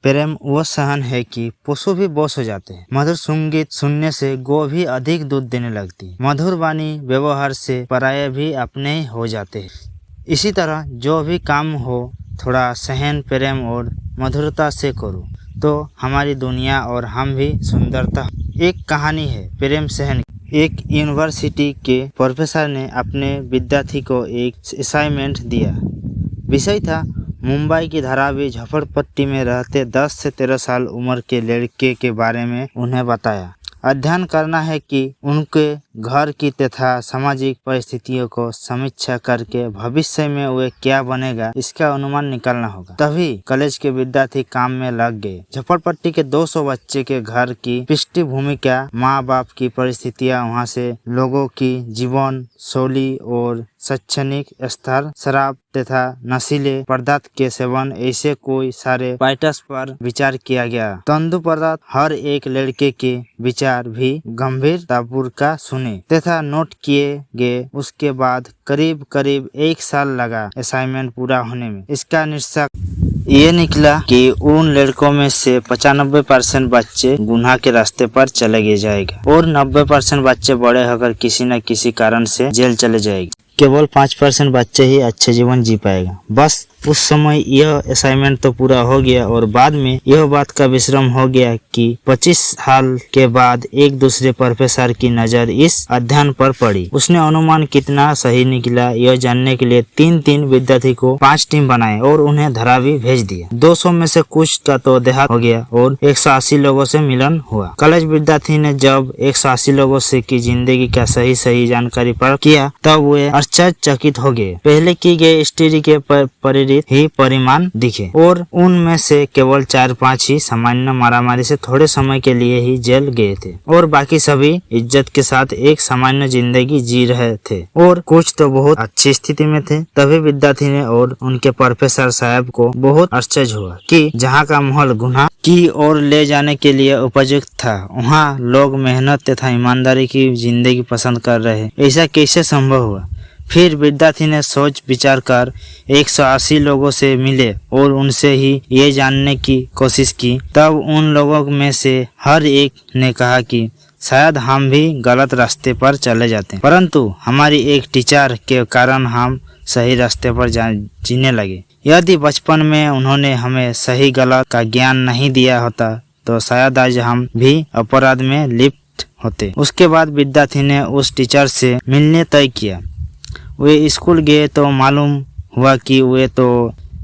प्रेम वो सहन है कि पशु भी बोस हो जाते हैं। मधुर संगीत सुनने से गौ भी अधिक दूध देने लगती। मधुर वाणी व्यवहार से पराये भी अपने ही हो जाते हैं। इसी तरह जो भी काम हो थोड़ा सहन, प्रेम और मधुरता से करो तो हमारी दुनिया और हम भी सुंदरता। एक कहानी है प्रेम सहन। एक यूनिवर्सिटी के प्रोफेसर ने अपने विद्यार्थी को एक असाइनमेंट दिया। विषय था मुंबई की धारावी झोपड़पट्टी में रहते 10 से 13 साल उम्र के लड़के के बारे में उन्हें बताया। अध्ययन करना है कि उनके घर की तथा सामाजिक परिस्थितियों को समीक्षा करके भविष्य में वे क्या बनेगा इसका अनुमान निकालना होगा। तभी कॉलेज के विद्यार्थी काम में लग गए। झोपड़पट्टी के 200 बच्चे के घर की पृष्ठभूमि क्या, माँ बाप की परिस्थितियाँ, वहाँ से लोगों की जीवन शैली और शैक्षणिक स्तर, शराब तथा नशीले पदार्थ के सेवन, ऐसे कोई सारे पॉइंट्स पर विचार किया गया। तदुपरांत हर एक लड़के के विचार भी गंभीरतापूर्वक सुने तथा नोट किए गए। उसके बाद करीब 1 साल लगा असाइनमेंट पूरा होने में। इसका निष्कर्ष ये निकला कि उन लड़कों में से 95% बच्चे गुनाह के रास्ते पर चले जाएगा और 90% बच्चे बड़े होकर किसी न किसी कारण से जेल चले जाएंगे। केवल 5% बच्चे ही अच्छे जीवन जी पाएगा। बस उस समय यह असाइनमेंट तो पूरा हो गया और बाद में यह बात का विश्राम हो गया कि 25 साल के बाद एक दूसरे प्रोफेसर की नजर इस अध्ययन पर पड़ी। उसने अनुमान कितना सही निकला यह जानने के लिए 3 विद्यार्थी को 5 टीम बनाए और उन्हें धारावी भेज दिया। 200 में से कुछ का तो देहात हो गया और 180 लोगों से मिलन हुआ। कॉलेज विद्यार्थी ने जब 180 लोगों से की जिंदगी का सही जानकारी प्राप्त किया तब वे आश्चर्यचकित हो गए। पहले की गई स्टडी के परिणाम ही परिमाण दिखे और उनमें से केवल 4-5 ही सामान्य मारामारी से थोड़े समय के लिए ही जेल गए थे और बाकी सभी इज्जत के साथ एक सामान्य जिंदगी जी रहे थे और कुछ तो बहुत अच्छी स्थिति में थे। तभी विद्यार्थी ने और उनके प्रोफेसर साहब को बहुत आश्चर्य हुआ कि जहाँ का माहौल गुनाह की ओर ले जाने के लिए उपयुक्त था, वहाँ लोग मेहनत तथा ईमानदारी की जिंदगी पसंद कर रहे। ऐसा कैसे संभव हुआ? फिर विद्यार्थी ने सोच विचार कर 180 लोगों से मिले और उनसे ही ये जानने की कोशिश की। तब उन लोगों में से हर एक ने कहा कि शायद हम भी गलत रास्ते पर चले जाते हैं, परंतु हमारी एक टीचर के कारण हम सही रास्ते पर जीने लगे। यदि बचपन में उन्होंने हमें सही गलत का ज्ञान नहीं दिया होता तो शायद आज हम भी अपराध में लिप्त होते। उसके बाद विद्यार्थी ने उस टीचर से मिलने तय किया। वे स्कूल गए तो मालूम हुआ कि वे तो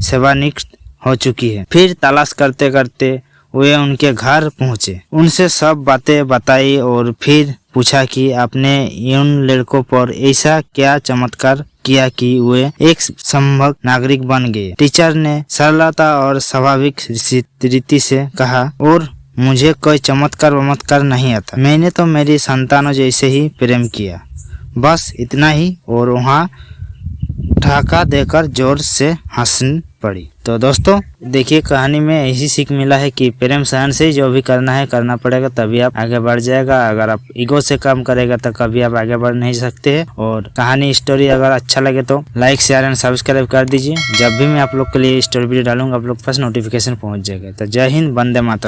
सेवानिवृत्त हो चुकी है। फिर तलाश करते करते वे उनके घर पहुंचे, उनसे सब बातें बताई और फिर पूछा कि आपने उन लड़कों पर ऐसा क्या चमत्कार किया कि वे एक संभव नागरिक बन गए। टीचर ने सरलता और स्वाभाविक रीति से कहा, और मुझे कोई चमत्कार नहीं आता, मैंने तो मेरी संतानों जैसे ही प्रेम किया, बस इतना ही। और वहाँ ठहाका देकर जोर से हंसने पड़ी। तो दोस्तों देखिए, कहानी में यही सीख मिला है कि प्रेम सहन से जो भी करना है करना पड़ेगा, तभी आप आगे बढ़ जाएगा। अगर आप ईगो से काम करेगा तो कभी आप आगे बढ़ नहीं सकते हैं। और कहानी स्टोरी अगर अच्छा लगे तो लाइक शेयर एंड सब्सक्राइब कर दीजिए। जब भी मैं आप लोग के लिए स्टोरी वीडियो डालूंगा आप लोग के पास नोटिफिकेशन पहुंच जाएगा। तो जय हिंद, वंदे मातरम।